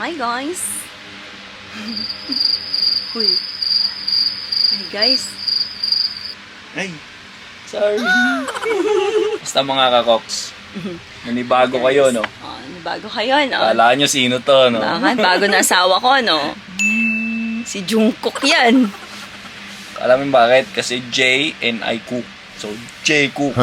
Hi guys! Uy. Hi guys. Ay, sorry. Basta mga kakoks. Nanibago kayo, no? Oh, bago kayo, no? Kala nyo sino to, no? Bakit? Bago na asawa ko, no? Si Jungkook yan. Alam mo bakit? Kasi J and I cook. So, J cook.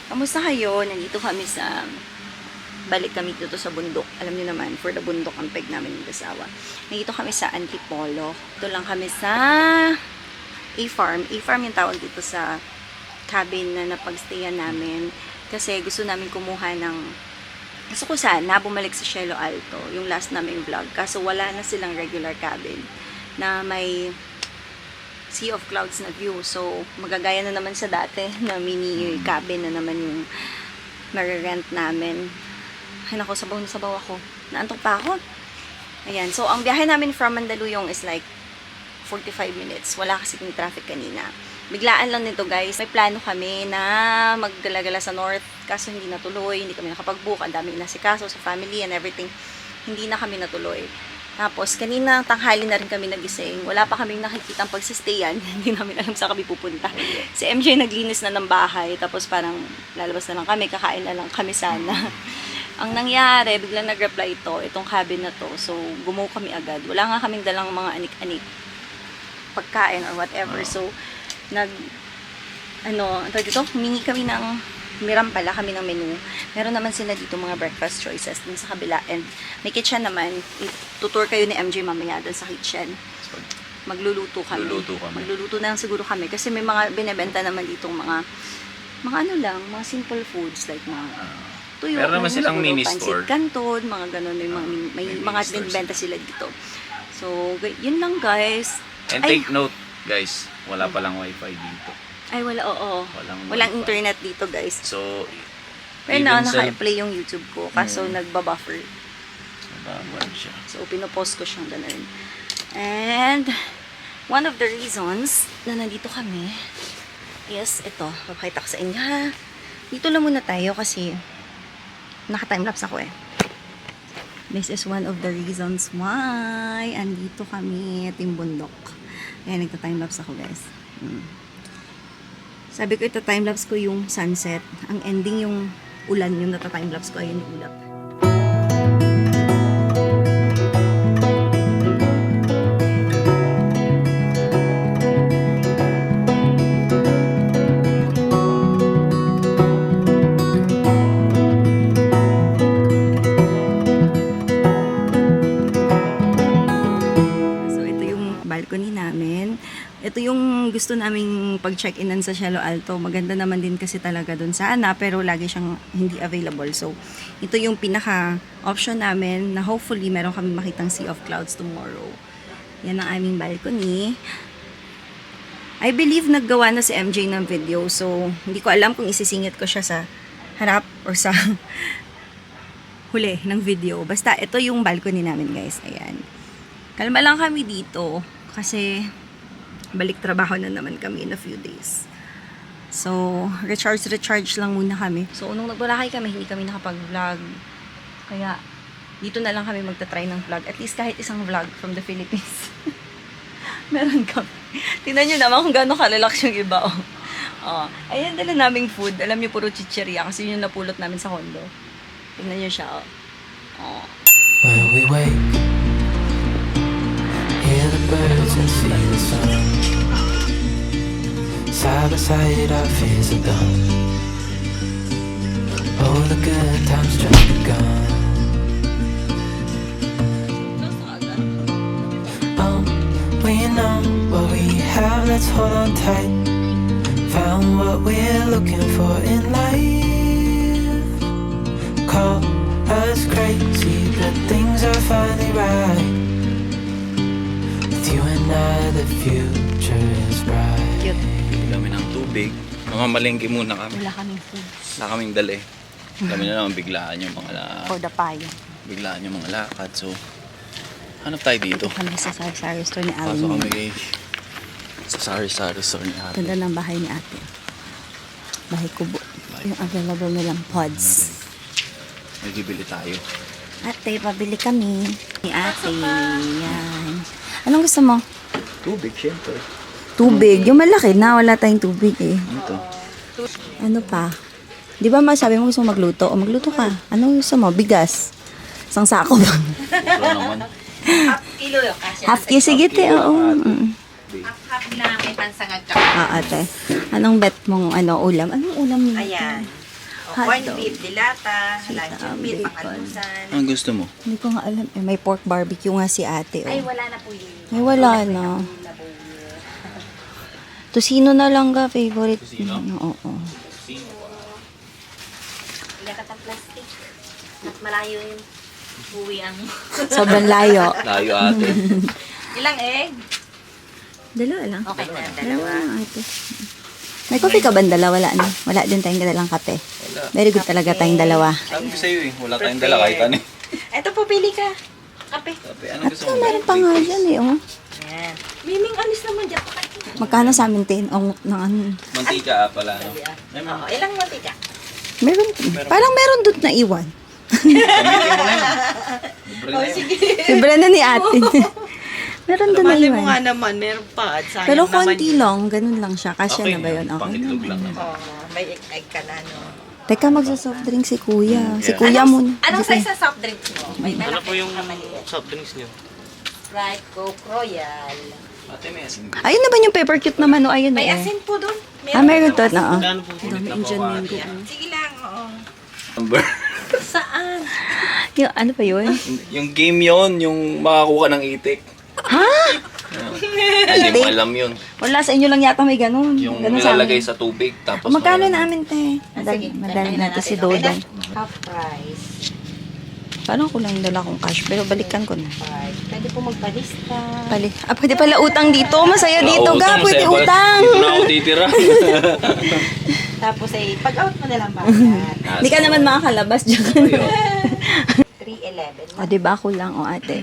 Kamusta kayo? Nandito kami sa... Balik kami dito sa bundok. Alam niyo naman, for the bundok ang peg namin ng asawa. Nandito kami sa Antipolo. Ito lang kami sa A-Farm. A-Farm yung tawag dito sa cabin na napagstayan namin. Kasi gusto namin kumuha ng... Gusto ko sana bumalik sa Cielo Alto, yung last naming vlog. Kaso wala na silang regular cabin na may sea of clouds na view. So, magagaya na naman sa dati na mini cabin na naman yung marirent namin. Ay nako, sabaw na sabaw ako. Naantok pa ako. Ayan. So, ang biyahe namin from Mandaluyong is like 45 minutes. Wala kasi yung traffic kanina. Biglaan lang nito, guys. May plano kami na maggalagala sa north. Kaso hindi natuloy. Hindi kami nakapag-book. Ang daming inasikaso sa family and everything. Hindi na kami natuloy. Tapos, kanina tanghali na rin kami nagising. Wala pa kaming nakikita ang pagsistayan. Hindi namin alam saan kami pupunta. Si MJ naglinis na ng bahay. Tapos parang lalabas na lang kami. Kakain na lang kami sana. Ang nangyari, biglang nag-reply itong cabin na to. So, gumaw kami agad. Wala nga kaming dalang mga anik-anik pagkain or whatever. So, humingi kami ng, miram pala kami ng menu. Meron naman sila dito mga breakfast choices dun sa kabila. And may kitchen naman. Tutur kayo ni MJ mamaya dun sa kitchen. Magluluto kami. Magluluto na lang siguro kami. Kasi may mga binebenta naman ditong mga mga simple foods like mga tuyo. Meron naman silang mini store. Pancit canton, mga ganun. May mga binibenta sila dito. So, yun lang guys. And take note, guys, wala palang wifi dito. Ay, wala, oo. Walang internet dito, guys. So, pero naka-play yung YouTube ko, kaso nagbabuffer. Nababad siya. So, pinopost ko siyang ganun. And, one of the reasons na nandito kami is, ito, papakita ko sa inyo, ha? Dito lang muna tayo kasi naka-timelapse ako eh. This is one of the reasons why andito kami at yung bundok. Kaya nagta-timelapse ako, guys. Sabi ko, ita-timelapse ko yung sunset. Ang ending yung ulan, yung nata-timelapse ko. Ayun yung ulap. Balcony namin. Ito yung gusto naming pag-check-inan sa Cielo Alto. Maganda naman din kasi talaga dun sana, pero lagi siyang hindi available. So, ito yung pinaka-option namin na hopefully meron kami makitang sea of clouds tomorrow. Yan ang aming balcony. I believe naggawa na si MJ ng video, so hindi ko alam kung isisingit ko siya sa harap or sa huli ng video. Basta ito yung balcony namin, guys. Ayan. Kalma lang kami dito kasi balik trabaho na naman kami in a few days. So, recharge lang muna kami. So, nung nagbalakay kami, hindi kami nakapag-vlog. Kaya, dito na lang kami magta-try ng vlog. At least kahit isang vlog from the Philippines. Meron kami. Tingnan nyo naman kung gano'ng kalalaks yung iba. Oh. Ayan, dala naming food. Alam nyo, puro chichirya kasi yun yung napulot namin sa condo. Tingnan nyo siya. Oh. When we wake, hear the birds and see the sun. Side by side our fears are done. Oh, the good times just begun. Oh, we know what we have, let's hold on tight. Found what we're looking for in life. Call us crazy, but things are finally right. With you and I, the future is bright. Cute. Pili kami ng tubig. Mamamalengke muna kami. Wala kaming food. Wala kaming dali. Kami na naman biglaan yung mga For the pie. biglaan yung mga lakad. So, hanap tayo dito. Kami sa sari-sari store ni Pasok kami Alan. guys. Sa sari-sari store ni ate. Ganda ng bahay ni ate. Bahay kubo. Yung available nilang pods. May bibili tayo. Ate, pabili kami. Ni ate. Yan. Anong gusto mo? Tubig, syempre. Tubig. Yung malaki na. Wala tayong tubig eh. Ito. Ano pa? Di ba sabi mo gusto mo magluto? O magluto ka. Ano gusto mo? Bigas. Isang sako ba? Ito naman. Half kilo yung kasya. Half kilo. Sige, te. Oo. Half na may pansangag ka. Ate. Anong bet mong ulam? Anong ulam nito? Ayan. Hotdog. Corned beef, dilata, Sita, luncheon meat, bacon. pakalusan. Ang gusto mo? Hindi ko nga alam. Eh, may pork barbecue nga si ate. Oh. Ay, wala na po yun. Ay, wala na. Tosino na lang ka, favorite. Tosino? Oo. Ilakat ang plastic. At malayo yung buwi ang... Sobrang layo. Layo ate. Ilang egg? Dalawa lang. Okay na, Dalawa dalawa. lang, ate. May coffee ka ba dalawa? Wala na. Wala din tayong dalang kape. Wala. Very good talaga tayong dalawa. Sabi ko sa'yo eh, wala tayong dala kahit ano. Ito po, pili ka. Kape. Sabi, anong gusto mo? Meron pa nga dyan eh. Oh. Ayan. Miming alis naman dyan. Magkano sa amin tin? Ng ano? Mantika pala, no? Oo, ilang mantika? Meron. Parang meron doon na iwan. Gamitin mo na yun. Libre na yun. Libre na ni ate. Meron doon na Mali mo nga iwan. naman, meron pa. At sayang Pero naman konti yun. lang. Ganun lang siya. Kasya Okay na ba yun? Okay Pangitlog na. lang naman. Oo, may egg ka na, no? Teka, magsa-soft drink si kuya. Si yeah. kuya muna. Anong Sige. size sa soft drinks mo? May malaki. Ano po yung maliit. soft drinks niyo? Sprite, Coke, Royal. Ate, may asin. Ayun naman yung pepper cute naman. O, ayun May eh. asin po doon. Meron to. Oo. Magkano po? Dami Indian mango. Sige lang, oo. Number. Saan? Yung, ano pa yun? Yung game yon, yung makakuha ng itik. Ha? Hindi mo alam yun. Wala sa inyo lang yata may ganun. Yung Ganun sa nilalagay amin. sa tubig, tapos... Magkano namin, te? Sige, Madali tatayin na natin si natin. Okay Dodong. na? Half price. Parang ko lang dala kong cash, pero balikan ko na. Pwede po magpalista. Pwede pala utang dito. Masaya dito, ga. Pwede utang. Dito na ako titira. Tapos ay pag-out mo na lang bayad. Hindi ka naman makakalabas dyan. 311. O, diba? Kulang, o ate.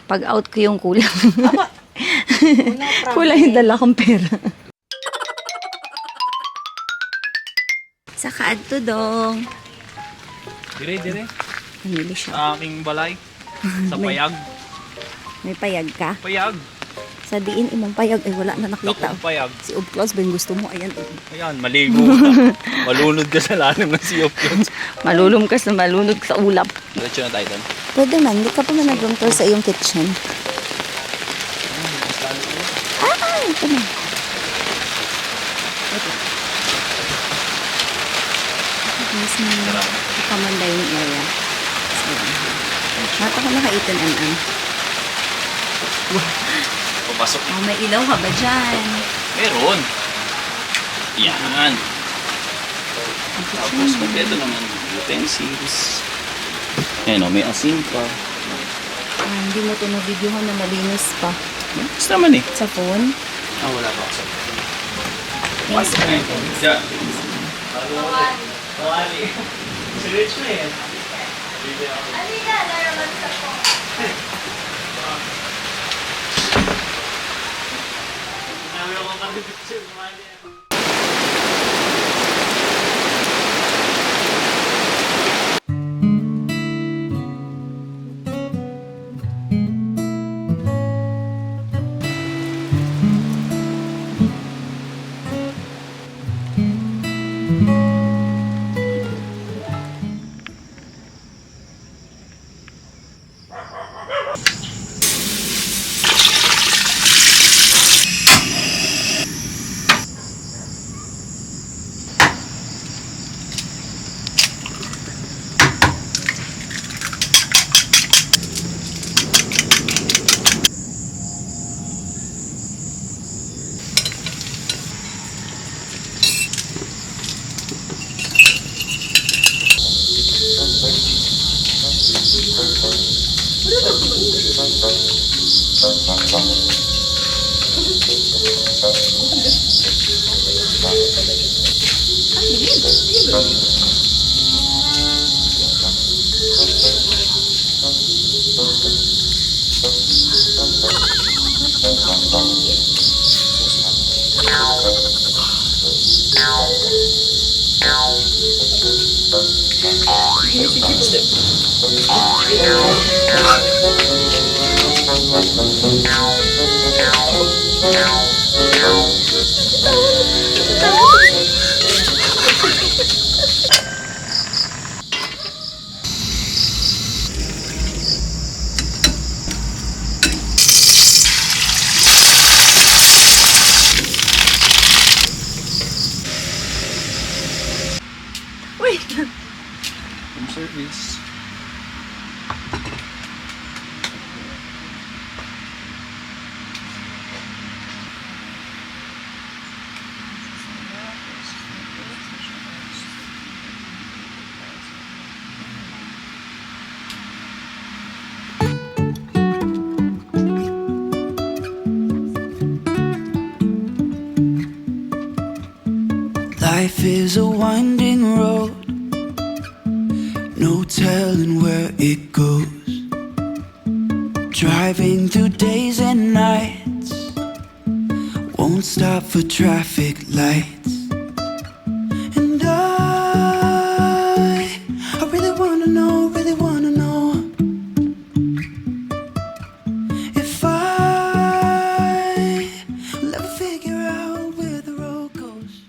Pag out ko yung kulang. Aba, no problem. Kulang yung dala kong pera. Sa kaadto, dong. Dire. Namili siya. Sa aking balay. Sa payag. May payag ka. Payag. Sa diin, imong payag. Ay, wala na nakita. Dakong payag. Si Ubclaus ba yung gusto mo? Ayan. Ayan, maligo ka. Malunod ka sa lalim ng Sea of Clouds. Malulumkas na malunod sa ulap. Diretso na tayo doon. Pwede man. Hindi ka pa man nag-room tour sa iyong kitchen. Ito na. Ito. Mas na common dining area. Mata ko naka-18 Papasok. Oh, may ilaw ka ba dyan? Meron. Yan. Tapos, kompleto naman utensils. Ayan o, may asin pa. Ah, hindi mo ito na-videohan na malinis pa. Gusto naman eh. Sa phone? Wala pa ako. Yes. Yeah. Wait! Room service. Life is a winding road, no telling where it goes. Driving through days and nights, won't stop for traffic lights. And I really wanna know if I will ever figure out where the road goes.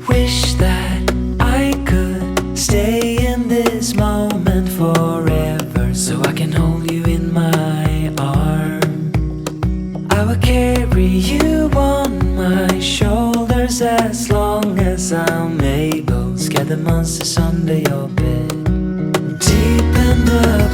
Wish that I could stay in this moment forever, so I can hold you in my arms. I will carry you on my shoulders as long as I'm able. Scare the monsters under your bed. Deep in the